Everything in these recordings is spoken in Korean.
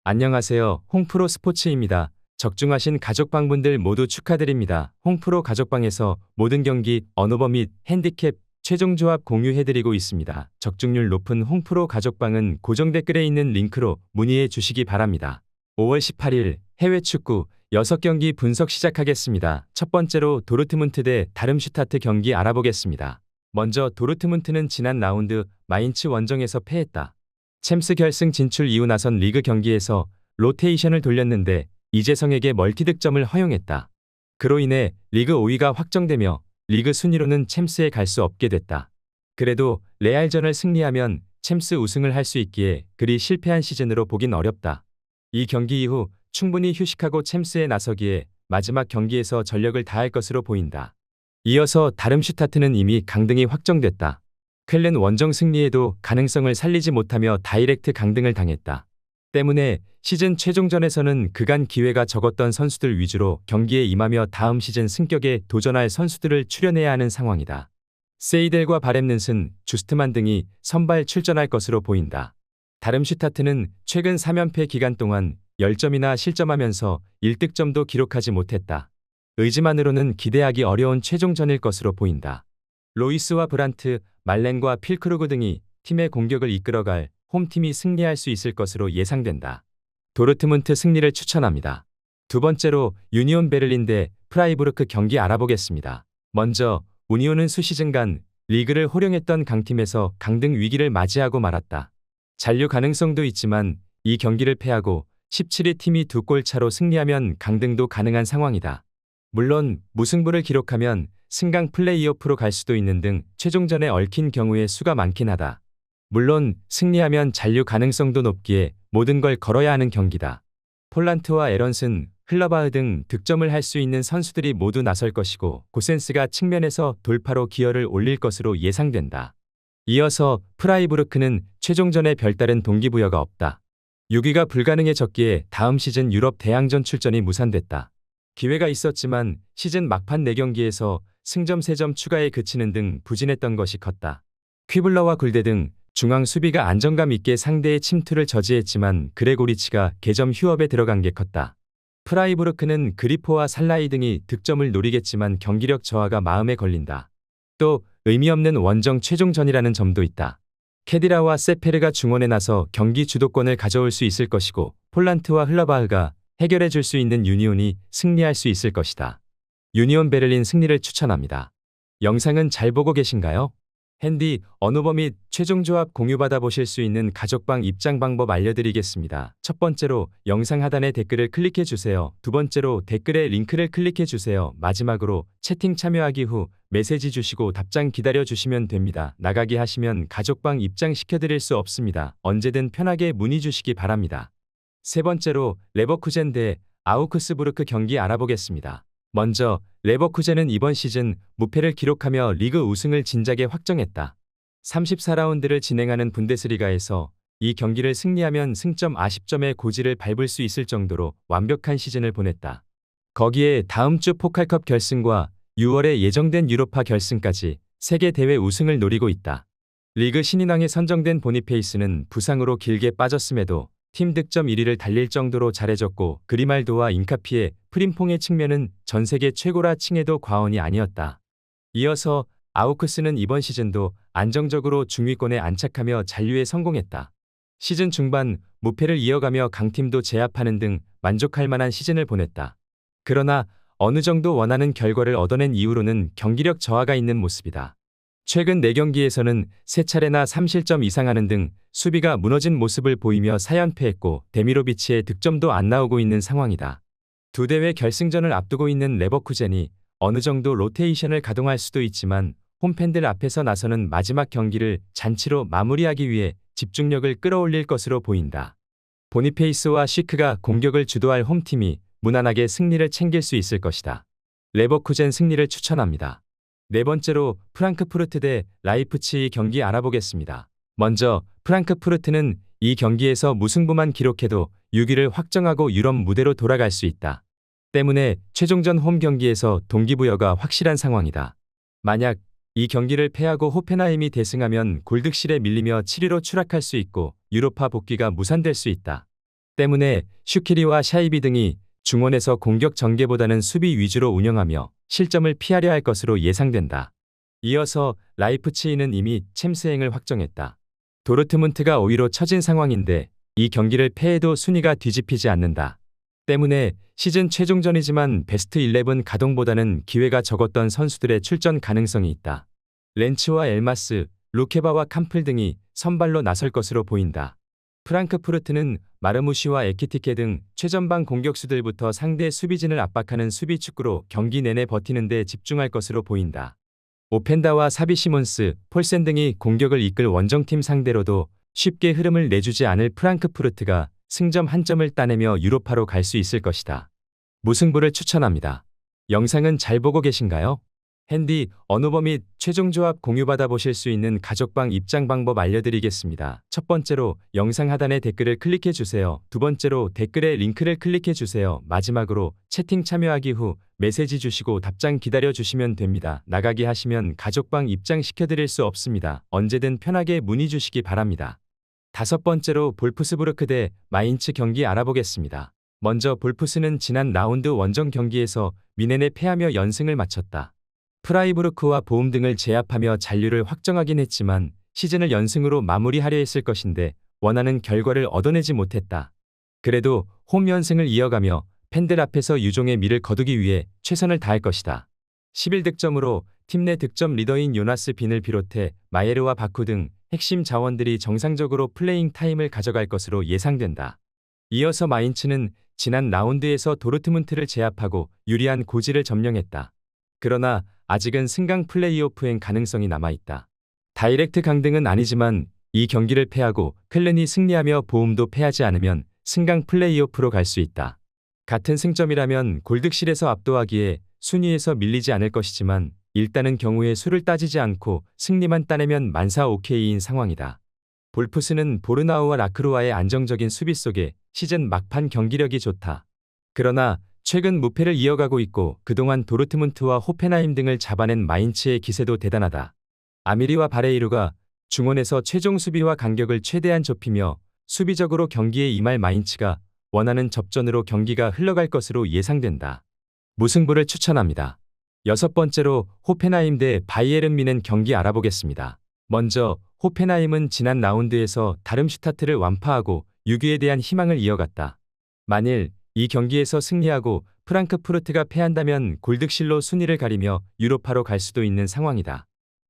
안녕하세요. 홍프로 스포츠입니다. 적중하신 가족방분들 모두 축하드립니다. 홍프로 가족방에서 모든 경기, 언오버 및 핸디캡, 최종 조합 공유해드리고 있습니다. 적중률 높은 홍프로 가족방은 고정 댓글에 있는 링크로 문의해 주시기 바랍니다. 5월 18일 해외 축구 6경기 분석 시작하겠습니다. 첫 번째로 도르트문트 대 다름슈타트 경기 알아보겠습니다. 먼저 도르트문트는 지난 라운드 마인츠 원정에서 패했다. 챔스 결승 진출 이후 나선 리그 경기에서 로테이션을 돌렸는데 이재성에게 멀티득점을 허용했다. 그로 인해 리그 5위가 확정되며 리그 순위로는 챔스에 갈 수 없게 됐다. 그래도 레알전을 승리하면 챔스 우승을 할 수 있기에 그리 실패한 시즌으로 보긴 어렵다. 이 경기 이후 충분히 휴식하고 챔스에 나서기에 마지막 경기에서 전력을 다할 것으로 보인다. 이어서 다름슈타트는 이미 강등이 확정됐다. 쾰른 원정 승리에도 가능성을 살리지 못하며 다이렉트 강등을 당했다. 때문에 시즌 최종전에서는 그간 기회가 적었던 선수들 위주로 경기에 임하며 다음 시즌 승격에 도전할 선수들을 출연해야 하는 상황이다. 세이델과 바렘는슨, 주스트만 등이 선발 출전할 것으로 보인다. 다름슈타트는 최근 3연패 기간 동안 10점이나 실점하면서 1득점도 기록하지 못했다. 의지만으로는 기대하기 어려운 최종전일 것으로 보인다. 로이스와 브란트, 말렌과 필크루그 등이 팀의 공격을 이끌어갈 홈팀이 승리할 수 있을 것으로 예상된다. 도르트문트 승리를 추천합니다. 두 번째로 유니온 베를린 대 프라이부르크 경기 알아보겠습니다. 먼저 우니온은 수시즌간 리그를 호령했던 강팀에서 강등 위기를 맞이하고 말았다. 잔류 가능성도 있지만 이 경기를 패하고 17위 팀이 2골 차로 승리하면 강등도 가능한 상황이다. 물론 무승부를 기록하면 승강 플레이오프로 갈 수도 있는 등 최종전에 얽힌 경우의 수가 많긴 하다. 물론 승리하면 잔류 가능성도 높기에 모든 걸 걸어야 하는 경기다. 폴란트와 에런슨, 흘러바흐 등 득점을 할 수 있는 선수들이 모두 나설 것이고 고센스가 측면에서 돌파로 기여를 올릴 것으로 예상된다. 이어서 프라이부르크는 최종전에 별다른 동기부여가 없다. 6위가 불가능해졌기에 다음 시즌 유럽 대항전 출전이 무산됐다. 기회가 있었지만 시즌 막판 4경기에서 승점 3점 추가에 그치는 등 부진했던 것이 컸다. 퀴블러와 굴대 등 중앙 수비가 안정감 있게 상대의 침투를 저지했지만 그레고리치가 개점 휴업에 들어간 게 컸다. 프라이부르크는 그리포와 살라이 등이 득점을 노리겠지만 경기력 저하가 마음에 걸린다. 또 의미 없는 원정 최종전이라는 점도 있다. 케디라와 세페르가 중원에 나서 경기 주도권을 가져올 수 있을 것이고 폴란트와 흘러바흐가 해결해 줄 수 있는 유니온이 승리할 수 있을 것이다. 유니온 베를린 승리를 추천합니다. 영상은 잘 보고 계신가요? 핸디, 언오버 및 최종 조합 공유받아 보실 수 있는 가족방 입장 방법 알려드리겠습니다. 첫 번째로 영상 하단에 댓글을 클릭해 주세요. 두 번째로 댓글에 링크를 클릭해 주세요. 마지막으로 채팅 참여하기 후 메시지 주시고 답장 기다려 주시면 됩니다. 나가기 하시면 가족방 입장 시켜드릴 수 없습니다. 언제든 편하게 문의 주시기 바랍니다. 세 번째로 레버쿠젠 대 아우크스부르크 경기 알아보겠습니다. 먼저 레버쿠젠은 이번 시즌 무패를 기록하며 리그 우승을 진작에 확정했다. 34라운드를 진행하는 분데스리가에서 이 경기를 승리하면 승점 40점의 고지를 밟을 수 있을 정도로 완벽한 시즌을 보냈다. 거기에 다음 주 포칼컵 결승과 6월에 예정된 유로파 결승까지 세계 대회 우승을 노리고 있다. 리그 신인왕에 선정된 보니페이스는 부상으로 길게 빠졌음에도 팀 득점 1위를 달릴 정도로 잘해줬고 그리말도와 인카피에 프림퐁의 측면은 전세계 최고라 칭해도 과언이 아니었다. 이어서 아우크스는 이번 시즌도 안정적으로 중위권에 안착하며 잔류에 성공했다. 시즌 중반 무패를 이어가며 강팀도 제압하는 등 만족할 만한 시즌을 보냈다. 그러나 어느 정도 원하는 결과를 얻어낸 이후로는 경기력 저하가 있는 모습이다. 최근 4경기에서는 3차례나 3실점 이상 하는 등 수비가 무너진 모습을 보이며 4연패했고 데미로비치의 득점도 안 나오고 있는 상황이다. 두 대회 결승전을 앞두고 있는 레버쿠젠이 어느 정도 로테이션을 가동할 수도 있지만 홈팬들 앞에서 나서는 마지막 경기를 잔치로 마무리하기 위해 집중력을 끌어올릴 것으로 보인다. 보니페이스와 시크가 공격을 주도할 홈팀이 무난하게 승리를 챙길 수 있을 것이다. 레버쿠젠 승리를 추천합니다. 네 번째로 프랑크푸르트 대 라이프치히 경기 알아보겠습니다. 먼저 프랑크푸르트는 이 경기에서 무승부만 기록해도 6위를 확정하고 유럽 무대로 돌아갈 수 있다. 때문에 최종전 홈 경기에서 동기부여가 확실한 상황이다. 만약 이 경기를 패하고 호펜하임이 대승하면 골득실에 밀리며 7위로 추락할 수 있고 유로파 복귀가 무산될 수 있다. 때문에 슈키리와 샤이비 등이 중원에서 공격 전개보다는 수비 위주로 운영하며 실점을 피하려 할 것으로 예상된다. 이어서 라이프치히는 이미 챔스행을 확정했다. 도르트문트가 5위로 처진 상황인데 이 경기를 패해도 순위가 뒤집히지 않는다. 때문에 시즌 최종전이지만 베스트 11 가동보다는 기회가 적었던 선수들의 출전 가능성이 있다. 렌츠와 엘마스, 루케바와 캄플 등이 선발로 나설 것으로 보인다. 프랑크푸르트는 마르무시와 에키티케 등 최전방 공격수들부터 상대 수비진을 압박하는 수비 축구로 경기 내내 버티는 데 집중할 것으로 보인다. 오펜다와 사비 시몬스, 폴센 등이 공격을 이끌 원정팀 상대로도 쉽게 흐름을 내주지 않을 프랑크푸르트가 승점 한 점을 따내며 유로파로 갈 수 있을 것이다. 무승부를 추천합니다. 영상은 잘 보고 계신가요? 핸디, 언어버 및 최종 조합 공유받아 보실 수 있는 가족방 입장 방법 알려드리겠습니다. 첫 번째로 영상 하단의 댓글을 클릭해 주세요. 두 번째로 댓글에 링크를 클릭해 주세요. 마지막으로 채팅 참여하기 후 메시지 주시고 답장 기다려 주시면 됩니다. 나가기 하시면 가족방 입장 시켜드릴 수 없습니다. 언제든 편하게 문의 주시기 바랍니다. 다섯 번째로 볼프스부르크 대 마인츠 경기 알아보겠습니다. 먼저 볼프스는 지난 라운드 원정 경기에서 미넨에 패하며 연승을 마쳤다. 프라이부르크와 보움 등을 제압하며 잔류를 확정하긴 했지만 시즌을 연승으로 마무리하려 했을 것인데 원하는 결과를 얻어내지 못했다. 그래도 홈 연승을 이어가며 팬들 앞에서 유종의 미를 거두기 위해 최선을 다할 것이다. 11득점으로 팀 내 득점 리더인 요나스 빈을 비롯해 마예르와 바쿠 등 핵심 자원들이 정상적으로 플레잉 타임을 가져갈 것으로 예상된다. 이어서 마인츠는 지난 라운드에서 도르트문트를 제압하고 유리한 고지를 점령했다. 그러나 아직은 승강 플레이오프행 가능성이 남아있다. 다이렉트 강등은 아니지만 이 경기를 패하고 클른이 승리하며 보움도 패하지 않으면 승강 플레이오프로 갈 수 있다. 같은 승점이라면 골득실에서 압도하기에 순위에서 밀리지 않을 것이지만 일단은 경우의 수를 따지지 않고 승리만 따내면 만사 오케이인 상황이다. 볼프스는 보르나우와 라크루와의 안정적인 수비 속에 시즌 막판 경기력이 좋다. 그러나 최근 무패를 이어가고 있고 그동안 도르트문트와 호펜하임 등을 잡아낸 마인츠의 기세도 대단하다. 아미리와 바레이루가 중원에서 최종 수비와 간격을 최대한 좁히며 수비적으로 경기에 임할 마인츠가 원하는 접전으로 경기가 흘러갈 것으로 예상된다. 무승부를 추천합니다. 여섯 번째로 호펜하임 대 바이에른 뮌헨 경기 알아보겠습니다. 먼저 호펜하임은 지난 라운드에서 다름슈타트를 완파하고 6위에 대한 희망을 이어갔다. 만일 이 경기에서 승리하고 프랑크푸르트가 패한다면 골득실로 순위를 가리며 유로파로 갈 수도 있는 상황이다.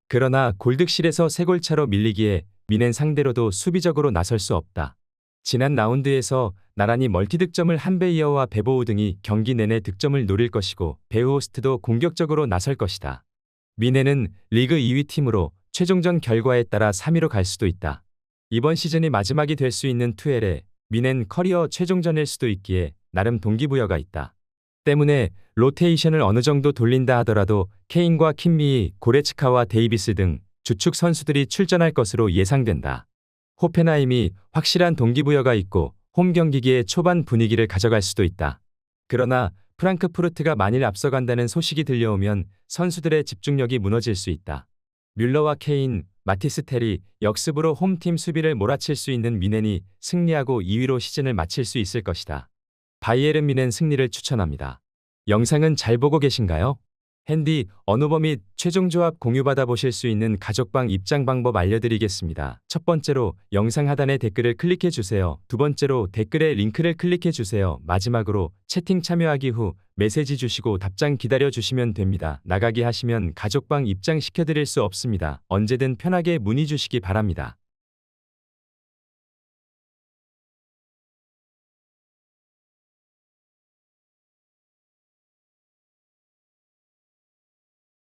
그러나 골득실에서 3골 차로 밀리기에 뮌헨 상대로도 수비적으로 나설 수 없다. 지난 라운드에서 나란히 멀티득점을 한 베이어와 베보우 등이 경기 내내 득점을 노릴 것이고 베우호스트도 공격적으로 나설 것이다. 뮌헨은 리그 2위 팀으로 최종전 결과에 따라 3위로 갈 수도 있다. 이번 시즌이 마지막이 될 수 있는 투엘에 뮌헨 커리어 최종전일 수도 있기에 나름 동기부여가 있다. 때문에 로테이션을 어느 정도 돌린다 하더라도 케인과 킴미, 고레츠카와 데이비스 등 주축 선수들이 출전할 것으로 예상된다. 호펜하임이 확실한 동기부여가 있고 홈 경기기에 초반 분위기를 가져갈 수도 있다. 그러나 프랑크푸르트가 만일 앞서간다는 소식이 들려오면 선수들의 집중력이 무너질 수 있다. 뮬러와 케인, 마티스 테리, 역습으로 홈팀 수비를 몰아칠 수 있는 뮌헨이 승리하고 2위로 시즌을 마칠 수 있을 것이다. 바이에른 뮌헨 승리를 추천합니다. 영상은 잘 보고 계신가요? 핸디, 언어버 및 최종 조합 공유받아 보실 수 있는 가족방 입장 방법 알려드리겠습니다. 첫 번째로 영상 하단의 댓글을 클릭해 주세요. 두 번째로 댓글에 링크를 클릭해 주세요. 마지막으로 채팅 참여하기 후 메시지 주시고 답장 기다려 주시면 됩니다. 나가기 하시면 가족방 입장 시켜드릴 수 없습니다. 언제든 편하게 문의 주시기 바랍니다.